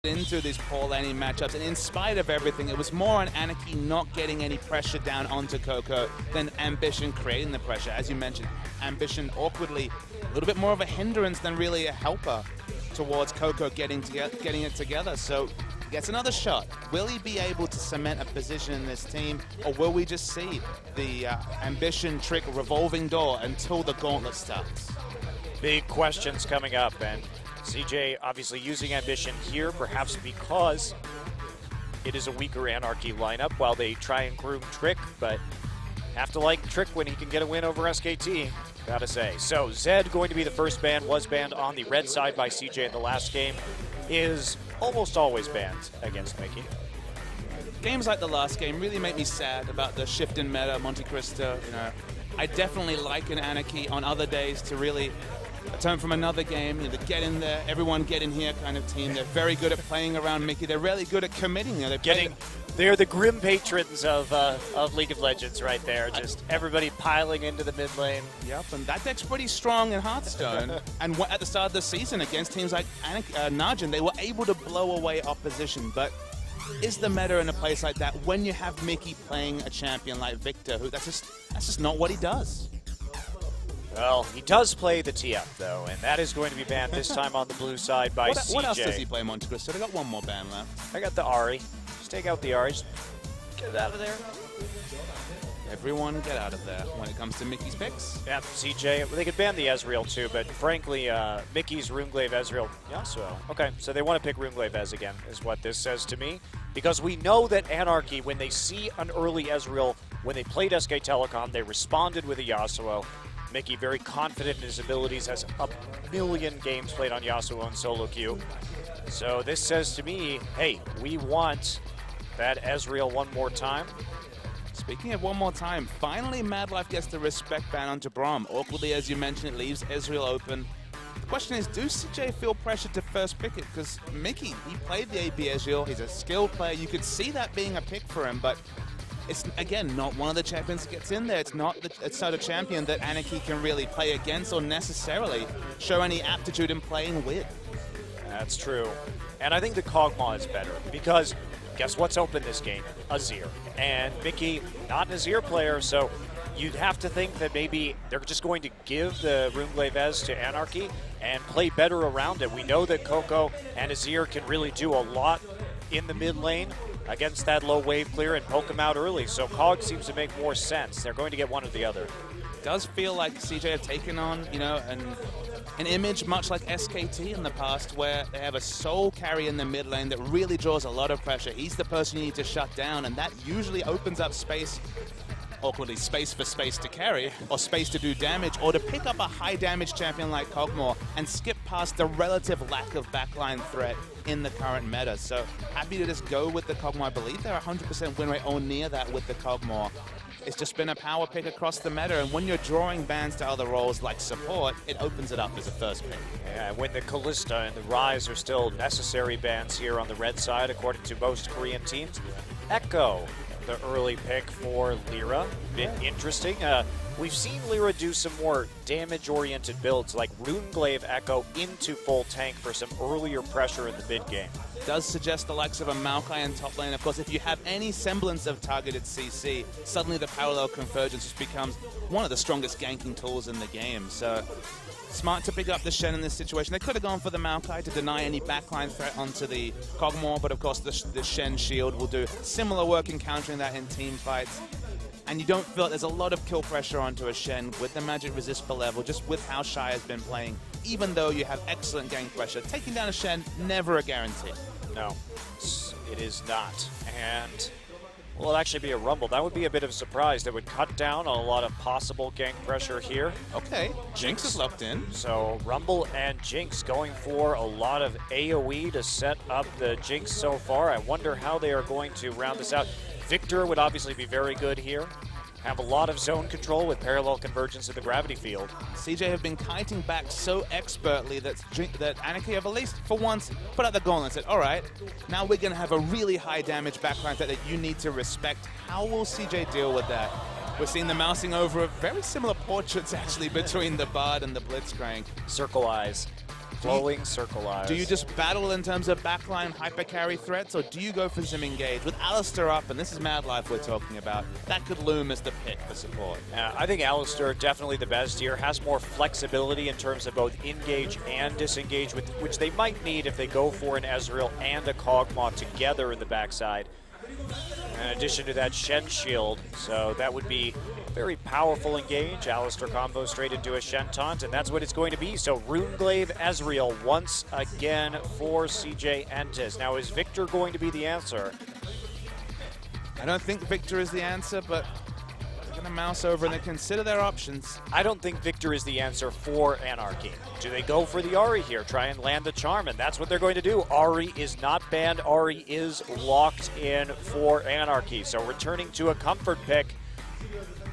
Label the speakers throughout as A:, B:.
A: into these poor laning matchups, and in spite of everything, it was more on Anarchy not getting any pressure down onto Coco than Ambition creating the pressure. As you mentioned, Ambition awkwardly a little bit more of a hindrance than really a helper towards Coco getting it together. So gets another shot. Will he be able to cement a position in this team, or will we just see the Ambition trick revolving door until the gauntlet starts?
B: Big questions coming up, and CJ obviously using Ambition here, perhaps because it is a weaker Anarchy lineup while they try and groom Trick, but have to like Trick when he can get a win over SKT, gotta say. So Zed going to be the first ban, was banned on the red side by CJ in the last game, is almost always banned against Mickey.
A: Games like the last game really make me sad about the shift in meta, Monte Cristo. You know, I definitely like an Anarchy on other days to really turn from another game, you know, the get in there, everyone get in here kind of team. They're very good at playing around Mickey. They're really good at committing. You know,
B: they're the grim patrons of League of Legends right there. Just everybody piling into the mid lane.
A: Yep, and that deck's pretty strong in Hearthstone. And at the start of the season against teams like Najin, they were able to blow away opposition. But is the meta in a place like that when you have Mickey playing a champion like Victor, who that's just not what he does?
B: Well, he does play the TF, though, and that is going to be banned this time on the blue side by CJ.
A: What else does he play, Monte Cristo? I got one more ban left.
B: I got the Ahri. Just take out the Ahri. Just get it out of there.
A: Everyone get out of there when it comes to Mickey's picks.
B: Yeah, CJ. Well, they could ban the Ezreal, too, but frankly, Mickey's Runeglaive Ezreal. Yasuo. Okay, so they want to pick Runeglaive Ez again, is what this says to me. Because we know that Anarchy, when they see an early Ezreal, when they played SK Telecom, they responded with a Yasuo. Mickey very confident in his abilities, has a million games played on Yasuo and solo queue. So this says to me, hey, we want that Ezreal one more time.
A: Speaking of one more time, finally Madlife gets the respect ban onto Braum. Awkwardly, as you mentioned, it leaves Ezreal open. The question is, do CJ feel pressured to first pick it? Because Mickey, he played the AB Ezreal, he's a skilled player. You could see that being a pick for him, but it's, again, not one of the champions that gets in there. It's not a champion that Anarchy can really play against or necessarily show any aptitude in playing with.
B: That's true. And I think the Kog'Maw is better because guess what's open this game? Azir. And Mickey, not an Azir player, so you'd have to think that maybe they're just going to give the Runeglaive Ez to Anarchy and play better around it. We know that Coco and Azir can really do a lot in the mid lane against that low wave clear and poke him out early. So Kog seems to make more sense. They're going to get one or the other.
A: Does feel like CJ have taken on, you know, an image much like SKT in the past, where they have a soul carry in the mid lane that really draws a lot of pressure. He's the person you need to shut down, and that usually opens up space, awkwardly space for space to carry, or space to do damage, or to pick up a high damage champion like Kog'Maw and skip past the relative lack of backline threat in the current meta. So happy to just go with the Kog'Maw. I believe they're 100% win rate or near that with the Kog'Maw. It's just been a power pick across the meta, and when you're drawing bans to other roles like support, it opens it up as a first pick.
B: Yeah, when the Kalista and the Ryze are still necessary bans here on the red side, according to most Korean teams. Echo, the early pick for Lyra. Bit interesting. We've seen Lyra do some more damage-oriented builds like Runeglaive Echo into full tank for some earlier pressure in the mid game.
A: Does suggest the likes of a Maokai in top lane. Of course, if you have any semblance of targeted CC, suddenly the parallel convergence just becomes one of the strongest ganking tools in the game. So smart to pick up the Shen in this situation. They could have gone for the Maokai to deny any backline threat onto the Kog'Maw, but of course the Shen shield will do similar work in countering that in team fights. And you don't feel like there's a lot of kill pressure onto a Shen with the magic resist per level, just with how Shy has been playing. Even though you have excellent gank pressure, taking down a Shen, never a guarantee.
B: No, it is not. And will it actually be a Rumble? That would be a bit of a surprise. That would cut down on a lot of possible gank pressure here.
A: Okay, Jinx is locked in.
B: So Rumble and Jinx going for a lot of AoE to set up the Jinx so far. I wonder how they are going to round this out. Victor would obviously be very good here. Have a lot of zone control with parallel convergence of the gravity field.
A: CJ have been kiting back so expertly that Anarchy have at least for once put out the gauntlet and said, all right, now we're going to have a really high damage backline that you need to respect. How will CJ deal with that? We're seeing the mousing over of very similar portraits actually between the Bard and the Blitzcrank.
B: Circle eyes. Glowing circle eyes.
A: Do you just battle in terms of backline hyper carry threats, or do you go for Zim engage? With Alistar up, and this is Mad Life we're talking about, that could loom as the pick for support.
B: I think Alistar definitely the best here, has more flexibility in terms of both engage and disengage, which they might need if they go for an Ezreal and a Kog'Maw together in the backside. In addition to that Shen shield, so that would be very powerful engage. Alistar combo straight into a Shen taunt, and that's what it's going to be. So Runeglaive Ezreal once again for CJ Entus. Now, is Victor going to be the answer?
A: I don't think Victor is the answer, but they're going to mouse over and they consider their options.
B: I don't think Victor is the answer for Anarchy. Do they go for the Ahri here, try and land the charm? And that's what they're going to do. Ahri is not banned. Ahri is locked in for Anarchy. So returning to a comfort pick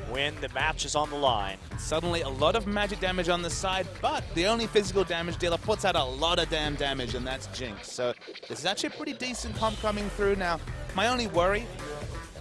B: when the match is on the line.
A: Suddenly a lot of magic damage on the side, but the only physical damage dealer puts out a lot of damn damage, and that's Jinx. So this is actually a pretty decent comp coming through now. My only worry,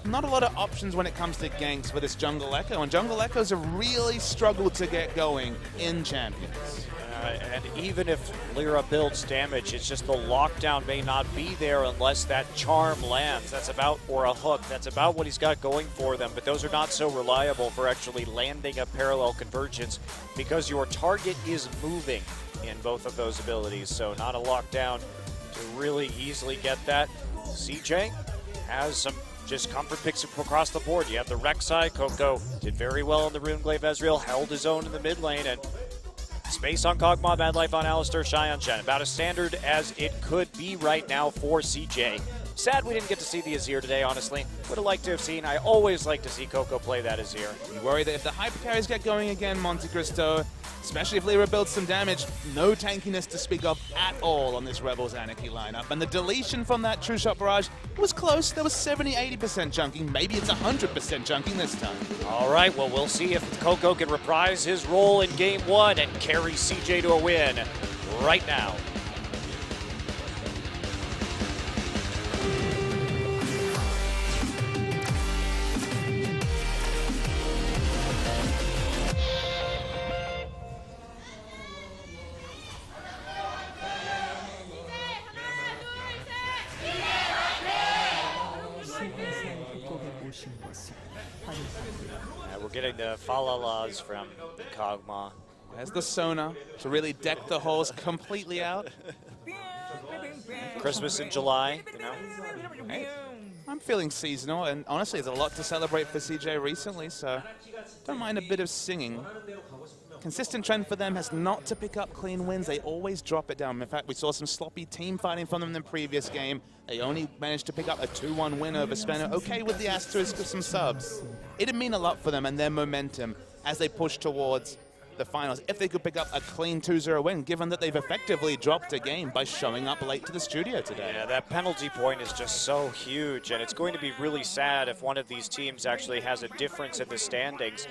A: not a lot of options when it comes to ganks for this Jungle Echo, and Jungle Echoes have really struggled to get going in Champions.
B: And even if Lyra builds damage, it's just the lockdown may not be there unless that charm lands. That's about, or a hook, that's about what he's got going for them, but those are not so reliable for actually landing a parallel convergence because your target is moving in both of those abilities, so not a lockdown to really easily get that. CJ has some just comfort picks across the board. You have the Rek'Sai. Coco did very well in the Runeglaive Ezreal, held his own in the mid lane, and space on Kog'Maw, Bad Life on Alistar, Shy on Shen. About as standard as it could be right now for CJ. Sad we didn't get to see the Azir today, honestly. Would have liked to have seen. I always like to see Coco play that Azir.
A: You worry that if the hyper carries get going again, Monte Cristo, especially if Lyra builds some damage, no tankiness to speak of at all on this Rebels Anarchy lineup. And the deletion from that True Shot Barrage was close. There was 70-80% chunking. Maybe it's 100% chunking this time.
B: All right, well, we'll see if Coco can reprise his role in Game 1 and carry CJ to a win right now. We're getting the fa-la-las from Kog'Maw.
A: There's the Sona to really deck the halls completely out.
B: Christmas in July, you know.
A: Hey, I'm feeling seasonal, and honestly, there's a lot to celebrate for CJ recently, so don't mind a bit of singing. Consistent trend for them has not to pick up clean wins. They always drop it down. In fact, we saw some sloppy team fighting from them in the previous game. They only managed to pick up a 2-1 win over Spencer. Okay, with the asterisk of some subs. It'd mean a lot for them and their momentum as they push towards the finals. If they could pick up a clean 2-0 win, given that they've effectively dropped a game by showing up late to the studio today.
B: Yeah, that penalty point is just so huge, and it's going to be really sad if one of these teams actually has a difference in the standings.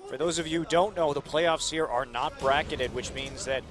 B: For those of you who don't know, the playoffs here are not bracketed, which means that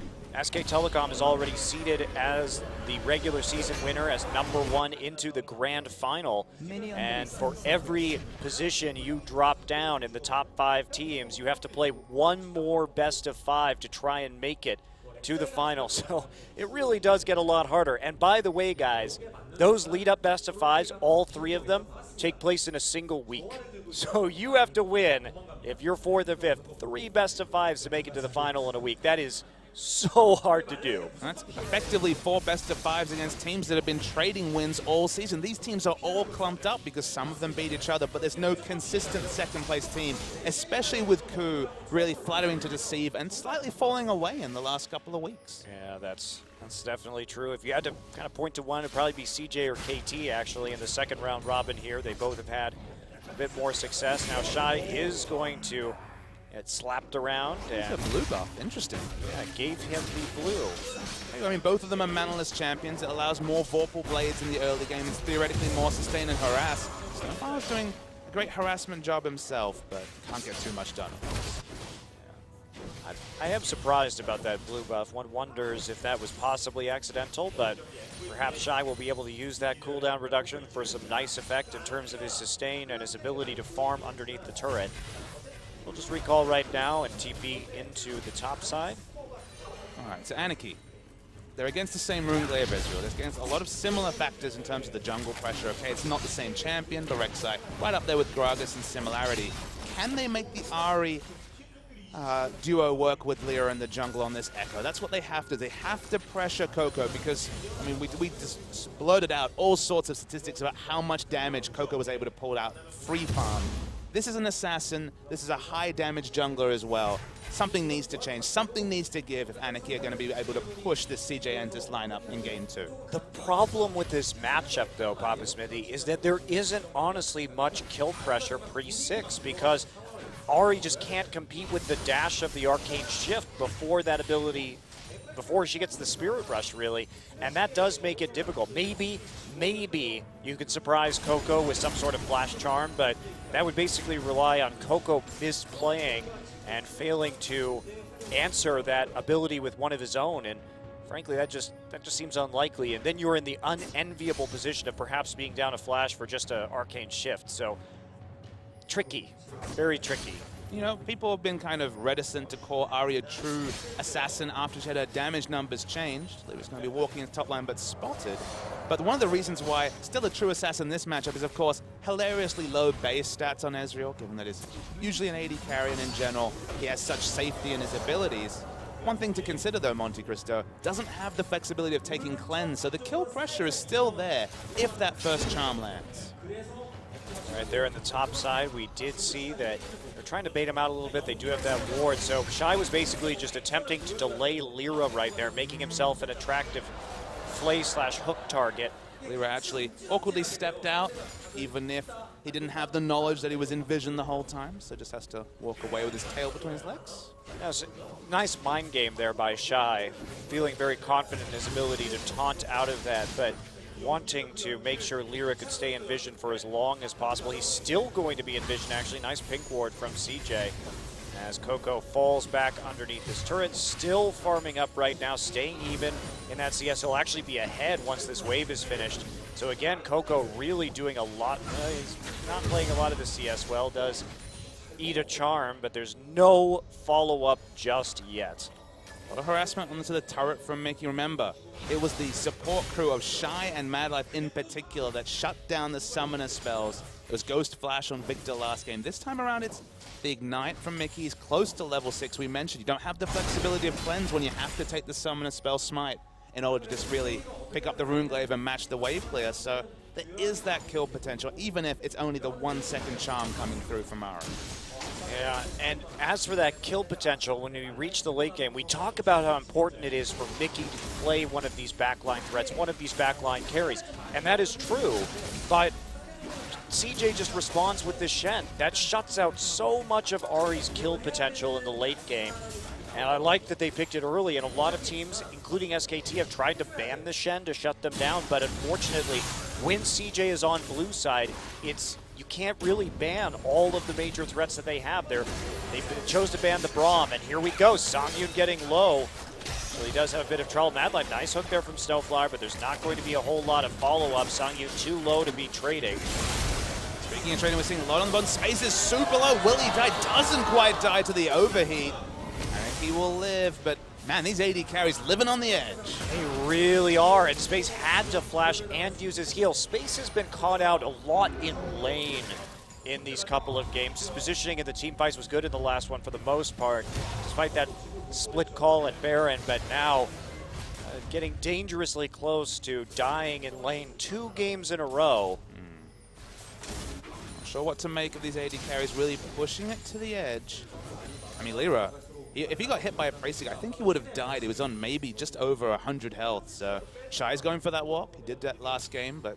B: SK Telecom is already seeded as the regular season winner, as #1 into the grand final. And for every position you drop down in the top 5 teams, you have to play one more best of 5 to try and make it to the final. So it really does get a lot harder. And by the way, guys, those lead-up best of 5s, all 3 of them, take place in a single week. So you have to win, if you're 4th or 5th, 3 best of 5s to make it to the final in a week. That is so hard to do.
A: That's effectively 4 best of 5s against teams that have been trading wins all season. These teams are all clumped up because some of them beat each other, but there's no consistent second-place team, especially with Ku really flattering to deceive and slightly falling away in the last couple of weeks.
B: Yeah, that's definitely true. If you had to kind of point to one, it'd probably be CJ or KT, actually, in the second round robin here. They both have had a bit more success. Now, Shy is going to get slapped around.
A: It's a blue buff. Interesting.
B: Yeah, gave him the blue.
A: I mean, both of them are manaless champions. It allows more Vorpal Blades in the early game. It's theoretically more sustain and harass. Snowfall's doing a great harassment job himself, but can't get too much done, of course.
B: I am surprised about that blue buff. One wonders if that was possibly accidental, but perhaps Shy will be able to use that cooldown reduction for some nice effect in terms of his sustain and his ability to farm underneath the turret. We'll just recall right now and TP into the top side.
A: All right, so Anarchy. they're against the same Runglaive Ezreal. They're against a lot of similar factors in terms of the jungle pressure. Okay, it's not the same champion, but Rek'Sai right up there with Gragas in similarity. Can they make the Ahri duo work with Lyra in the jungle on this Echo? That's what they have to. They have to pressure Coco because, I mean, we just blurted out all sorts of statistics about how much damage Coco was able to pull out free farm. This is an assassin. This is a high damage jungler as well. Something needs to change. Something needs to give if Anarchy are going to be able to push this CJ Entus lineup in Game 2.
B: The problem with this matchup, though, Papa Smithy, is that there isn't honestly much kill pressure pre-6 because Ahri just can't compete with the dash of the Arcane Shift before that ability, before she gets the Spirit Rush, really. And that does make it difficult. Maybe you could surprise Coco with some sort of Flash Charm, but that would basically rely on Coco misplaying and failing to answer that ability with one of his own. And frankly, that just seems unlikely. And then you're in the unenviable position of perhaps being down a Flash for just an Arcane Shift. So tricky, very tricky.
A: You know, people have been kind of reticent to call Ahri a true assassin after she had her damage numbers changed. They was going to be walking in top line but spotted. But one of the reasons why still a true assassin in this matchup is, of course, hilariously low base stats on Ezreal, given that he's usually an AD carry and in general he has such safety in his abilities. One thing to consider though, Monte Cristo doesn't have the flexibility of taking cleanse, so the kill pressure is still there if that first charm lands.
B: Right there in the top side, we did see that they're trying to bait him out a little bit. They do have that ward, so Shy was basically just attempting to delay Lyra right there, making himself an attractive flay/hook target.
A: Lyra actually awkwardly stepped out, even if he didn't have the knowledge that he was in vision the whole time, so just has to walk away with his tail between his legs.
B: That was a nice mind game there by Shy, feeling very confident in his ability to taunt out of that, but wanting to make sure Lyra could stay in vision for as long as possible. He's still going to be in vision, actually. Nice pink ward from CJ as Coco falls back underneath his turret. Still farming up right now, staying even in that CS. He'll actually be ahead once this wave is finished. So again, Coco really doing a lot. He's not playing a lot of the CS well, does eat a charm, but there's no follow-up just yet.
A: A lot of harassment onto the turret from Mickey. Remember, it was the support crew of Shy and Madlife in particular that shut down the summoner spells. It was Ghost Flash on Victor last game. This time around, it's the Ignite from Mickey. He's close to level 6. We mentioned you don't have the flexibility of Cleanse when you have to take the summoner spell Smite in order to just really pick up the Runeglaive and match the wave clear. So there is that kill potential, even if it's only the 1 second charm coming through from Ahri.
B: Yeah, and as for that kill potential, when we reach the late game, we talk about how important it is for Mickey to play one of these backline threats, one of these backline carries. And that is true, but CJ just responds with this Shen. That shuts out so much of Ahri's kill potential in the late game. And I like that they picked it early, and a lot of teams, including SKT, have tried to ban the Shen to shut them down, but unfortunately, when CJ is on blue side, you can't really ban all of the major threats that they have. They chose to ban the Braum, and here we go. Songyun getting low. So he does have a bit of trouble. Madlife, nice hook there from Snowflower, but there's not going to be a whole lot of follow-up. Songyun too low to be trading.
A: Speaking of trading, we're seeing a lot on the bottom. Space is super low. Will he die? Doesn't quite die to the overheat. I think he will live, but man, these AD carries living on the edge.
B: They really are, and Space had to flash and use his heal. Space has been caught out a lot in lane in these couple of games. His positioning in the team fights was good in the last one for the most part, despite that split call at Baron, but now getting dangerously close to dying in lane 2 games in a row.
A: Not sure what to make of these AD carries really pushing it to the edge. I mean, Lyra, if he got hit by a Pricing, I think he would have died. He was on maybe just over 100 health. So Shy's going for that walk. He did that last game, but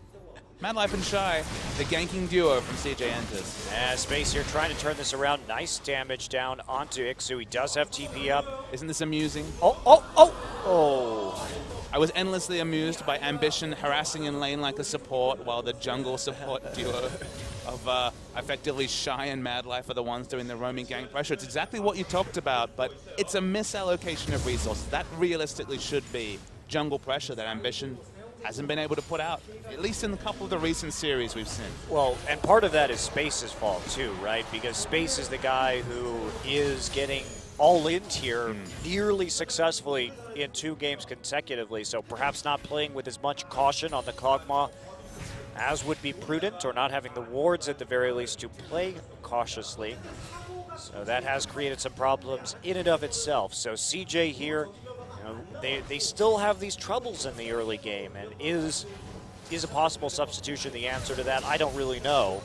A: Madlife and Shy, the ganking duo from CJ Entus.
B: Yeah, Space here trying to turn this around. Nice damage down onto Ixu. He does have TP up.
A: Isn't this amusing?
B: Oh!
A: I was endlessly amused by Ambition harassing in lane like a support, while the jungle support duo of effectively Shy and Madlife are the ones doing the roaming gank pressure. It's exactly what you talked about, but it's a misallocation of resources. That realistically should be jungle pressure that Ambition hasn't been able to put out, at least in a couple of the recent series we've seen.
B: Well, and part of that is Space's fault too, right? Because Space is the guy who is getting all-in here nearly successfully in 2 games consecutively, so perhaps not playing with as much caution on the Kog'Maw as would be prudent, or not having the wards at the very least to play cautiously. So that has created some problems in and of itself. So CJ here, you know, they still have these troubles in the early game, and is a possible substitution the answer to that? I don't really know.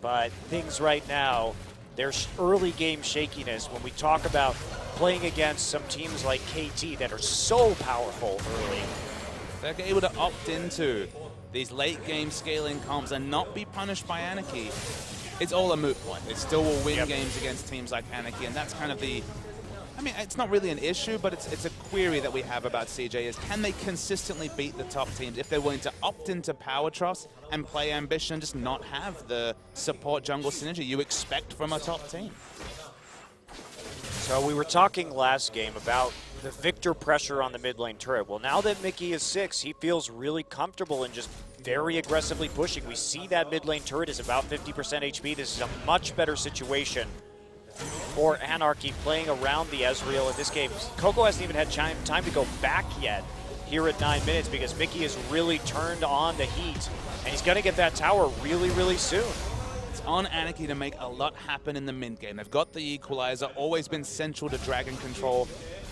B: But things right now, there's early game shakiness when we talk about playing against some teams like KT that are so powerful early.
A: They're able to opt into these late game scaling comps and not be punished by Anarchy. It's all a moot point. They still will win games against teams like Anarchy, and that's kind of the, I mean, it's not really an issue, but it's a query that we have about CJ is, can they consistently beat the top teams if they're willing to opt into Power Tross and play Ambition and just not have the support jungle synergy you expect from a top team?
B: So we were talking last game about the Victor pressure on the mid lane turret. Well, now that Mickey is 6, he feels really comfortable in just very aggressively pushing. We see that mid lane turret is about 50% HP. This is a much better situation for Anarchy playing around the Ezreal in this game. Coco hasn't even had time to go back yet here at 9 minutes because Mickey has really turned on the heat, and he's going to get that tower really, really soon.
A: It's on Anarchy to make a lot happen in the mid game. They've got the equalizer, always been central to Dragon control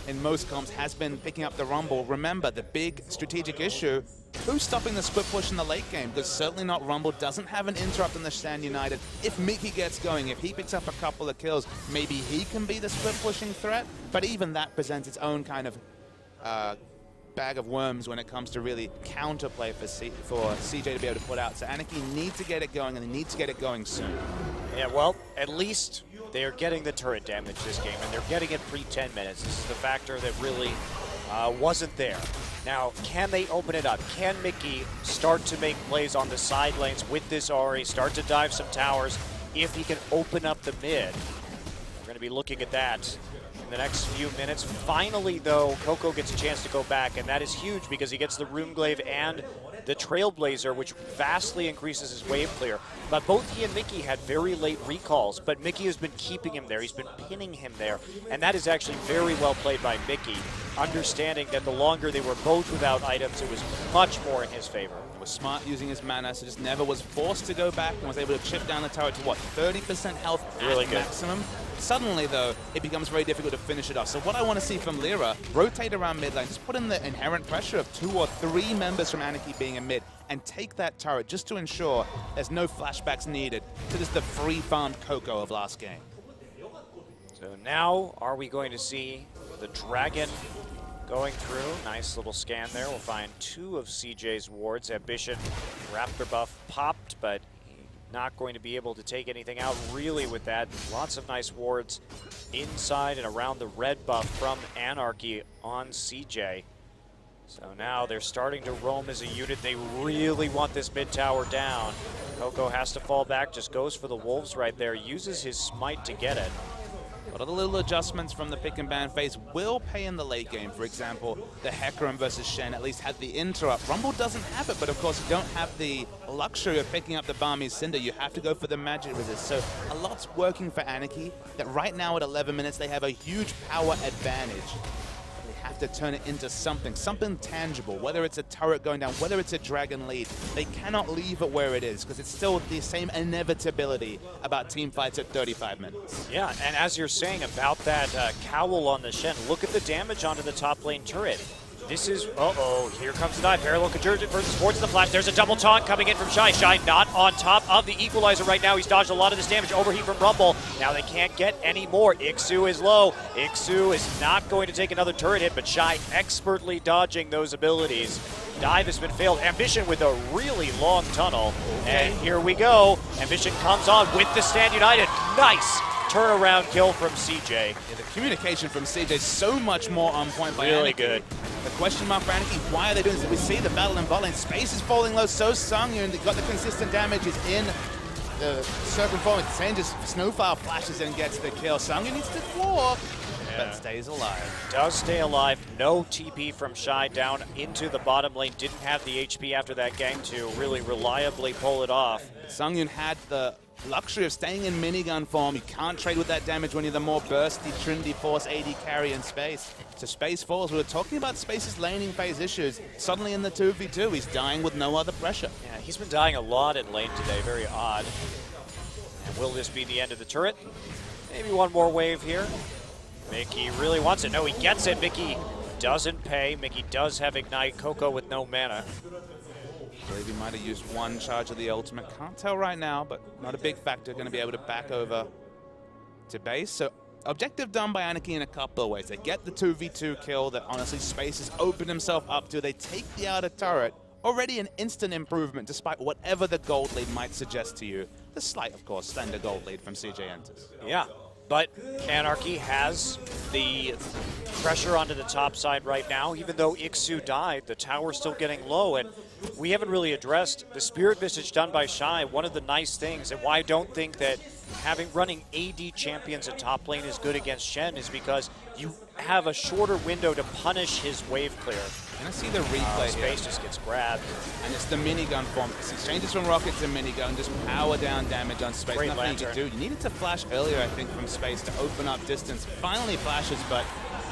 A: in most comps, has been picking up the Rumble. Remember, the big strategic issue, who's stopping the split push in the late game? Because certainly not Rumble, doesn't have an interrupt in the Stand United. If Mickey gets going, if he picks up a couple of kills, maybe he can be the split pushing threat, but even that presents its own kind of bag of worms when it comes to really counterplay for CJ to be able to put out. So Anarchy need to get it going, and they need to get it going soon.
B: Yeah, well, at least they're getting the turret damage this game, and they're getting it pre-10 minutes. This is the factor that really wasn't there. Now, can they open it up? Can Mickey start to make plays on the side lanes with this Ahri, start to dive some towers if he can open up the mid? We're going to be looking at that in the next few minutes. Finally, though, Coco gets a chance to go back, and that is huge because he gets the Runeglaive and the Trailblazer, which vastly increases his wave clear. But both he and Mickey had very late recalls, but Mickey has been keeping him there. He's been pinning him there, and that is actually very well played by Mickey, understanding that the longer they were both without items, it was much more in his favor.
A: He was smart using his mana, so just never was forced to go back and was able to chip down the turret to, what, 30% health
B: really
A: at
B: good.
A: Maximum? Suddenly, though, it becomes very difficult to finish it off. So what I want to see from Lyra, rotate around mid lane, just put in the inherent pressure of 2 or 3 members from Anarchy being in mid, and take that turret just to ensure there's no flashbacks needed to just the free-farmed Coco of last game.
B: So now, are we going to see the Dragon going through? Nice little scan there. We'll find 2 of CJ's wards. Ambition, Raptor buff popped, but not going to be able to take anything out really with that. Lots of nice wards inside and around the red buff from Anarchy on CJ. So now they're starting to roam as a unit. They really want this mid tower down. Coco has to fall back, just goes for the Wolves right there, uses his smite to get it.
A: A lot of the little adjustments from the pick and ban phase will pay in the late game. For example, the Hecarim versus Shen at least had the interrupt. Rumble doesn't have it, but of course you don't have the luxury of picking up the Barmy's Cinder. You have to go for the magic resist. So a lot's working for Anarchy, that right now at 11 minutes they have a huge power advantage. They have to turn it into something tangible, whether it's a turret going down, whether it's a Dragon lead. They cannot leave it where it is because it's still the same inevitability about team fights at 35 minutes.
B: Yeah, and as you're saying about that cowl on the Shen, look at the damage onto the top lane turret. This is, here comes the dive. Parallel Convergent versus Sports in the flash. There's a double taunt coming in from Shy. Shy not on top of the equalizer right now. He's dodged a lot of this damage. Overheat from Rumble. Now they can't get any more. Ixu is low. Ixu is not going to take another turret hit, but Shy expertly dodging those abilities. Dive has been failed. Ambition with a really long tunnel. And here we go. Ambition comes on with the Stand United. Nice turnaround kill from CJ.
A: Yeah, the communication from CJ is so much more on point by
B: Really
A: Anarchy.
B: good.
A: The question mark for Anarchy, why are they doing this? We see the battle in bot lane. Space is falling low, so Sungyun, they've got the consistent damage, is in the circumforming. Sane just Snowfire flashes and gets the kill. Sungyun needs to walk. but stays alive.
B: Does stay alive. No TP from Shy down into the bottom lane. Didn't have the HP after that gang to really reliably pull it off.
A: Sungyun had the luxury of staying in minigun form. You can't trade with that damage when you're the more bursty Trinity Force AD carry in Space. So Space falls. We were talking about Space's laning phase issues. Suddenly in the 2v2, he's dying with no other pressure.
B: Yeah, he's been dying a lot in lane today. Very odd. And will this be the end of the turret? Maybe one more wave here. Mickey really wants it. No, he gets it. Mickey doesn't pay. Mickey does have Ignite. Coco with no mana.
A: I believe he might have used one charge of the ultimate. Can't tell right now, but not a big factor. Going to be able to back over to base. So objective done by Anarchy in a couple of ways. They get the 2v2 kill that honestly Space has opened himself up to. They take the outer turret. Already an instant improvement despite whatever the gold lead might suggest to you. The slight, of course, slender gold lead from CJ Entus.
B: Yeah, but Anarchy has the pressure onto the top side right now. Even though Ixu died, the tower's still getting low, and we haven't really addressed the Spirit Visage done by Shy. One of the nice things, and why I don't think that running AD champions at top lane is good against Shen is because you have a shorter window to punish his wave clear.
A: And I see the replay
B: Space just gets grabbed.
A: And it's the minigun form. He changes from rocket to minigun, just power down damage on Space.
B: Great
A: Nothing you can do. You needed to flash earlier, I think, from Space to open up distance. Finally flashes, but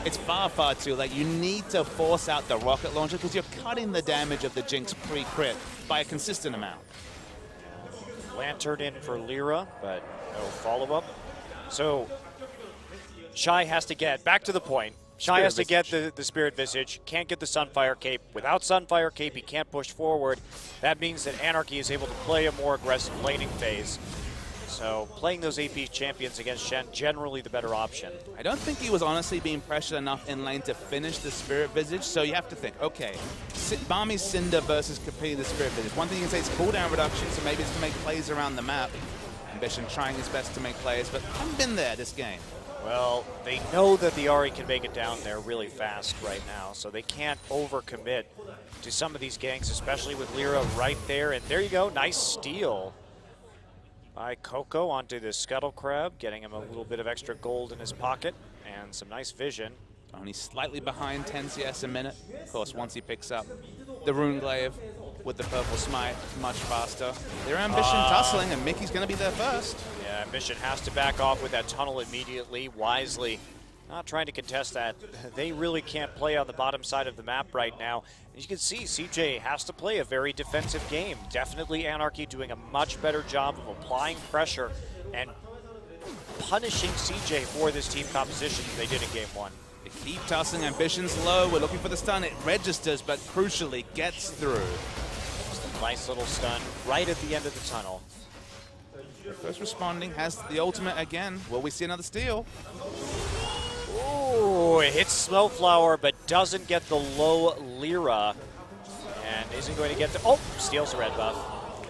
A: it's far, far too late. You need to force out the rocket launcher because you're cutting the damage of the Jinx pre-crit by a consistent amount.
B: Lantern in for Lyra, but no follow-up. So Shy has to get, back to the point, Shy has to get the Spirit Visage, can't get the Sunfire Cape. Without Sunfire Cape, he can't push forward. That means that Anarchy is able to play a more aggressive laning phase. So playing those AP champions against Shen, generally the better option.
A: I don't think he was honestly being pressured enough in lane to finish the Spirit Visage, so you have to think, okay, Barmy Cinder versus Capri the Spirit Visage. One thing you can say is cooldown reduction, so maybe it's to make plays around the map. Ambition trying his best to make plays, but haven't been there this game.
B: Well, they know that the Ahri can make it down there really fast right now, so they can't overcommit to some of these ganks, especially with Lyra right there. And there you go, nice steal by Coco onto the Scuttle Crab, getting him a little bit of extra gold in his pocket and some nice vision.
A: Only slightly behind 10 CS a minute. Of course, once he picks up the Runeglaive with the purple smite, much faster. Their Ambition tussling, and Mickey's going to be there first.
B: Yeah, Ambition has to back off with that tunnel immediately, wisely. Not trying to contest that. They really can't play on the bottom side of the map right now. As you can see, CJ has to play a very defensive game. Definitely Anarchy doing a much better job of applying pressure and punishing CJ for this team composition than they did in game one.
A: They keep tossing, Ambition's low. We're looking for the stun. It registers, but crucially gets through.
B: Just a nice little stun right at the end of the tunnel.
A: First responding has the ultimate again. Will we see another steal?
B: Ooh, it hits Snowflower, but doesn't get the low Lyra. And isn't going to get the... Oh, steals the red buff.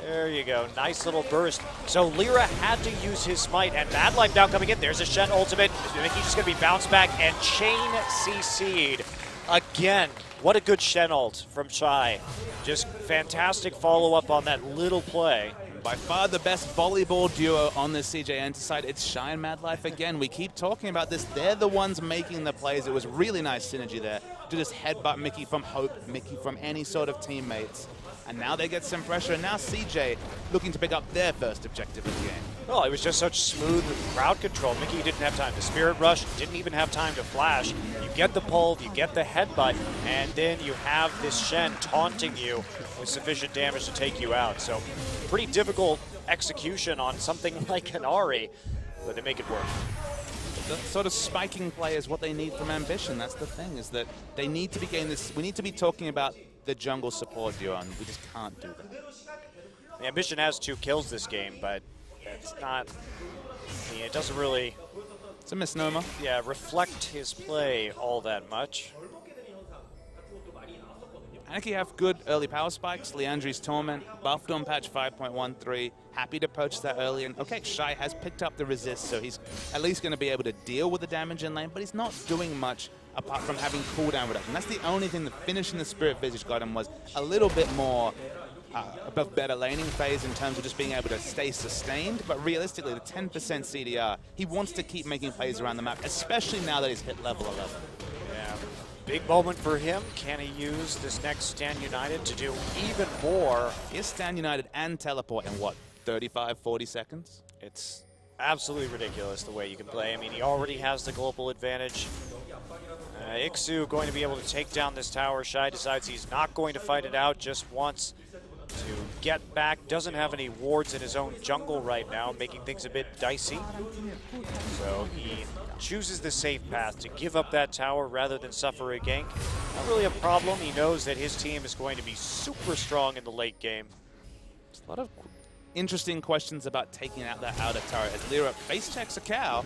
B: There you go. Nice little burst. So Lyra had to use his smite, and Mad Life now coming in. There's a Shen ultimate. Mickey's just going to be bounced back and chain CC'd again. What a good Shen ult from Shy. Just fantastic follow-up on that little play.
A: By far the best volleyball duo on this CJ Entus side. It's Shy and Mad Life again. We keep talking about this. They're the ones making the plays. It was really nice synergy there to just headbutt Mickey from Hope, Mickey from any sort of teammates. And now they get some pressure, and now CJ looking to pick up their first objective of the game.
B: Well, it was just such smooth crowd control. Mickey didn't have time to Spirit Rush, didn't even have time to flash. You get the pull, you get the headbutt, and then you have this Shen taunting you with sufficient damage to take you out. So pretty difficult execution on something like an Ahri, but they make it work.
A: The sort of spiking play is what they need from Ambition. That's the thing, is that they need to be getting this. We need to be talking about the jungle support duo, and we just can't do that.
B: The Ambition has 2 kills this game, but it's not, I mean, it doesn't really,
A: it's a misnomer.
B: Yeah, reflect his play all that much.
A: Anarchy have good early power spikes. Leandri's Torment, buffed on patch 5.13. Happy to poach that early. And okay, Shy has picked up the resist, so he's at least going to be able to deal with the damage in lane, but he's not doing much apart from having cooldown reduction. That's the only thing that finishing the Spirit Visage got him was a little bit more a better laning phase in terms of just being able to stay sustained, but realistically, the 10% CDR, he wants to keep making plays around the map, especially now that he's hit level 11.
B: Yeah, big moment for him. Can he use this next Stand United to do even more?
A: He has Stand United and teleport in what, 35, 40 seconds?
B: It's absolutely ridiculous the way you can play. I mean, he already has the global advantage. Ixu going to be able to take down this tower. Shy decides he's not going to fight it out, just wants to get back. Doesn't have any wards in his own jungle right now, making things a bit dicey. So he chooses the safe path to give up that tower rather than suffer a gank. Not really a problem. He knows that his team is going to be super strong in the late game.
A: There's a lot of interesting questions about taking out that outer turret as Lyra face checks a cow.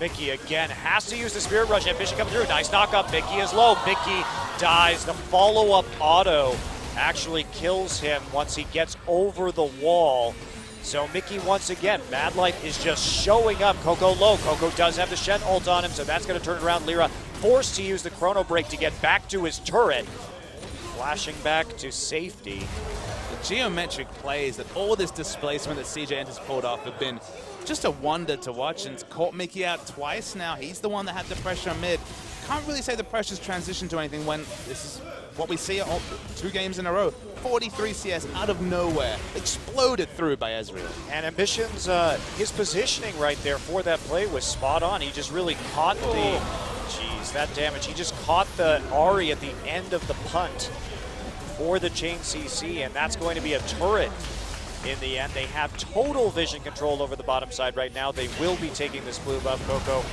B: Mickey again has to use the Spirit Rush. Ambition coming through. Nice knock up. Mickey is low. Mickey dies. The follow-up auto actually kills him once he gets over the wall. So Mickey once again, Mad Life is just showing up. Coco low. Coco does have the Shen ult on him, so that's going to turn around. Lyra forced to use the Chrono Break to get back to his turret. Flashing back to safety.
A: The geometric plays that all this displacement that CJ Entus pulled off have been just a wonder to watch, and it's caught Mickey out twice now. He's the one that had the pressure on mid. Can't really say the pressure's transitioned to anything when this is what we see all 2 games in a row. 43 CS out of nowhere, exploded through by Ezreal.
B: And Ambition's, his positioning right there for that play was spot on. He just really caught the, jeez, that damage. He just caught the Ahri at the end of the punt for the chain CC, and that's going to be a turret. In the end, they have total vision control over the bottom side right now. They will be taking this blue buff. Coco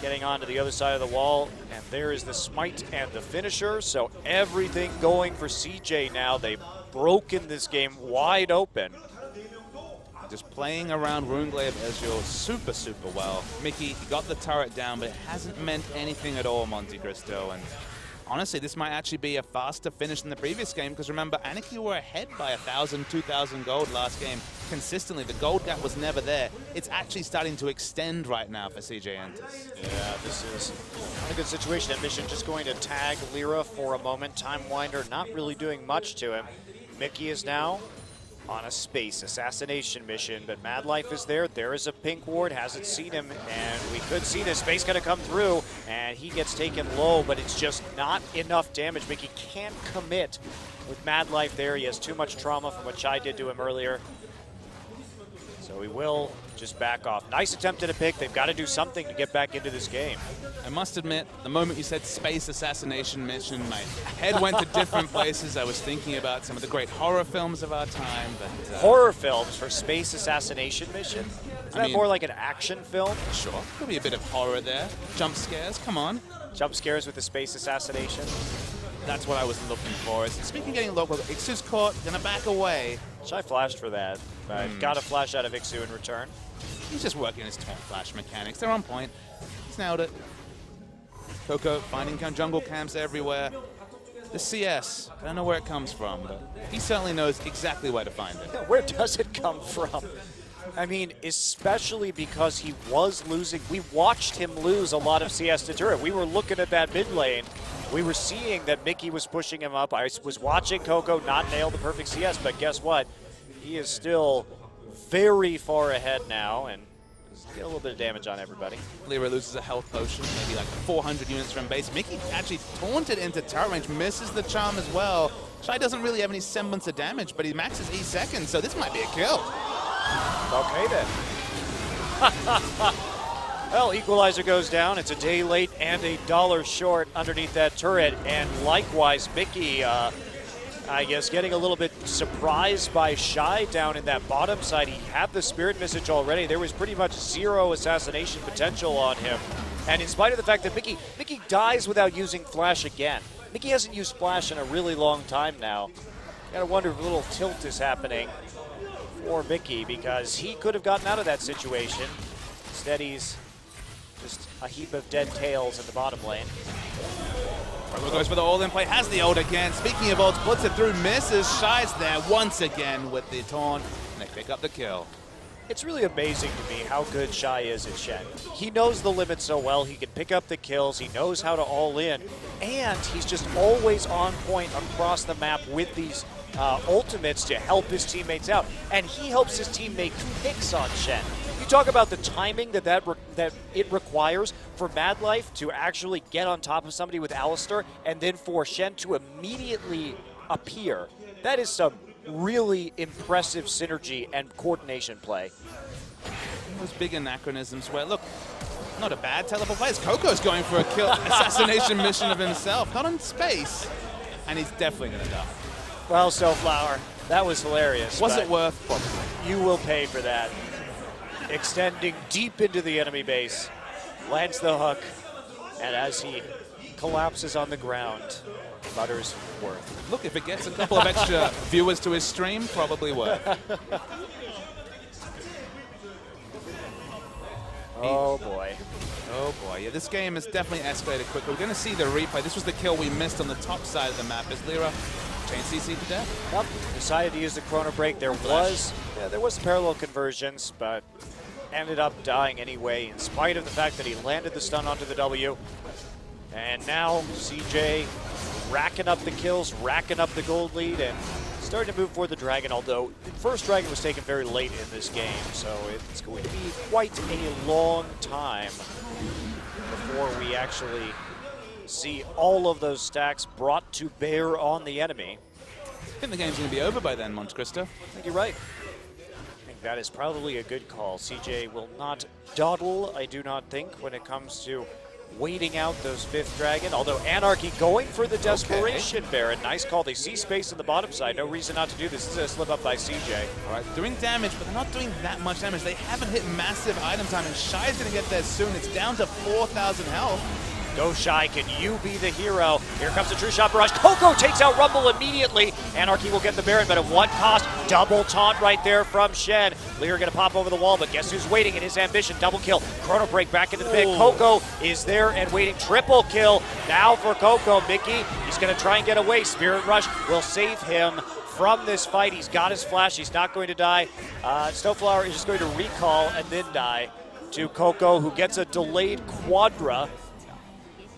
B: getting onto the other side of the wall, and there is the smite and the finisher. So everything going for CJ now. They've broken this game wide open.
A: Just playing around Runeglaive Ezreal super, super well. Mickey got the turret down, but it hasn't meant anything at all, Monte Cristo. And honestly, this might actually be a faster finish than the previous game, because remember, Anarchy were ahead by 1,000, 2,000 gold last game consistently. The gold gap was never there. It's actually starting to extend right now for CJ Entus.
B: Yeah, this is not a good situation. Ambition just going to tag Lyra for a moment. Time Winder not really doing much to him. Mickey is now on a space assassination mission, but Mad Life is there. There is a pink ward, hasn't seen him, and we could see this space gonna come through, and he gets taken low, but it's just not enough damage. Mickey can't commit with Mad Life there. He has too much trauma from what Chai did to him earlier. So he will just back off. Nice attempt at a pick. They've got to do something to get back into this game.
A: I must admit, the moment you said space assassination mission, my head went to different places. I was thinking about some of the great horror films of our time. But,
B: horror films for space assassination mission? Is that more like an action film?
A: Sure. Could be a bit of horror there. Jump scares, come on.
B: Jump scares with the space assassination?
A: That's what I was looking for. Speaking of getting local, Ixu's caught, gonna back away.
B: I flashed for that. Got a flash out of Ixu in return.
A: He's just working his taunt flash mechanics. They're on point. He's nailed it. Coco finding jungle camps everywhere. The CS, I don't know where it comes from, but he certainly knows exactly where to find it.
B: Where does it come from? I mean, especially because he was losing. We watched him lose a lot of CS to turret. We were looking at that mid lane. We were seeing that Mickey was pushing him up. I was watching Coco not nail the perfect CS, but guess what? He is still very far ahead now, and get a little bit of damage on everybody.
A: Lyra loses a health potion, maybe like 400 units from base. Mickey actually taunted into turret range, misses the charm as well. Shy doesn't really have any semblance of damage, but he maxes E seconds, so this might be a kill.
B: Okay then. Well, Equalizer goes down. It's a day late and $1 short underneath that turret. And likewise, Mickey, I guess, getting a little bit surprised by Shy down in that bottom side. He had the Spirit Visage already. There was pretty much zero assassination potential on him. And in spite of the fact that Mickey dies without using Flash again. Mickey hasn't used Flash in a really long time now. Gotta wonder if a little tilt is happening for Mickey, because he could have gotten out of that situation. Instead, he's just a heap of dead tails in the bottom lane.
A: Coco goes for the all-in play, has the ult again. Speaking of ults, puts it through, misses. Shy's there once again with the taunt, and they pick up the kill.
B: It's really amazing to me how good Shy is at Shen. He knows the limit so well. He can pick up the kills. He knows how to all in. And he's just always on point across the map with these ultimates to help his teammates out. And he helps his team make picks on Shen. You talk about the timing that it requires for Mad Life to actually get on top of somebody with Alistar and then for Shen to immediately appear. That is some really impressive synergy and coordination play.
A: Those big anachronisms where, look, not a bad teleport play. Coco's going for a kill assassination mission of himself, not in space, and he's definitely going to die.
B: Well, Snowflower, that was hilarious.
A: Was it worth? Probably.
B: You will pay for that. Extending deep into the enemy base, lands the hook, and as he collapses on the ground, mutters worth.
A: Look, if it gets a couple of extra viewers to his stream, probably worth.
B: Oh boy.
A: Oh boy, yeah, this game has definitely escalated quickly. We're going to see the replay. This was the kill we missed on the top side of the map as Lyra chain CC to death.
B: Yep, decided to use the Chrono Break. There was parallel conversions, but ended up dying anyway in spite of the fact that he landed the stun onto the W. And now CJ racking up the kills, racking up the gold lead, and starting to move for the Dragon, although the first Dragon was taken very late in this game, so it's going to be quite a long time before we actually see all of those stacks brought to bear on the enemy.
A: I think the game's going to be over by then, Monte Cristo.
B: I think you're right. I think that is probably a good call. CJ will not dawdle, I do not think, when it comes to waiting out those 5th Dragon, although Anarchy going for the Desperation Baron. Nice call. They see space on the bottom side. No reason not to do this. This is a slip up by CJ.
A: All right, doing damage, but they're not doing that much damage. They haven't hit massive item time, and Shy's going to get there soon. It's down to 4,000 health.
B: Go Shy, can you be the hero? Here comes the True Shot Barrage. Coco takes out Rumble immediately. Anarchy will get the Baron, but at what cost? Double taunt right there from Shen. Lear gonna pop over the wall, but guess who's waiting in his ambition? Double kill. Chrono Break back into the pit. Coco is there and waiting. Triple kill now for Coco. Mickey, he's gonna try and get away. Spirit Rush will save him from this fight. He's got his flash. He's not going to die. Snowflower is just going to recall and then die to Coco, who gets a delayed Quadra.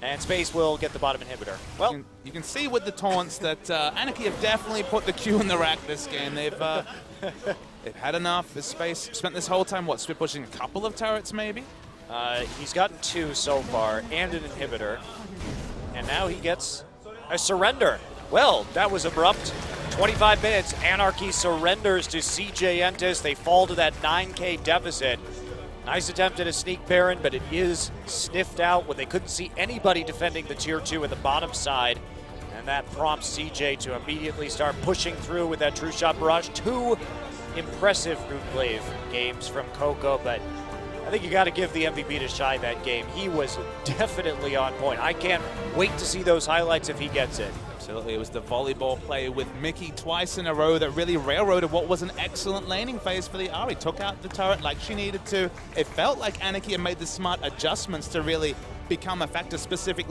B: And Space will get the bottom inhibitor. Well,
A: you can see with the taunts that Anarchy have definitely put the Q in the rack this game. They've had enough. This Space spent this whole time, what, split pushing a couple of turrets maybe?
B: He's gotten 2 so far and an inhibitor. And now he gets a surrender. Well, that was abrupt. 25 minutes, Anarchy surrenders to CJ Entus. They fall to that 9K deficit. Nice attempt at a sneak Baron, but it is sniffed out when they couldn't see anybody defending the tier 2 in the bottom side. And that prompts CJ to immediately start pushing through with that True Shot Barrage. 2 impressive Runeglaive games from Coco, but I think you got to give the MVP to Shy that game. He was definitely on point. I can't wait to see those highlights if he gets it.
A: Absolutely, it was the volleyball play with Mickey twice in a row that really railroaded what was an excellent laning phase for the Ahri. Took out the turret like she needed to. It felt like Anarchy had made the smart adjustments to really become a factor specifically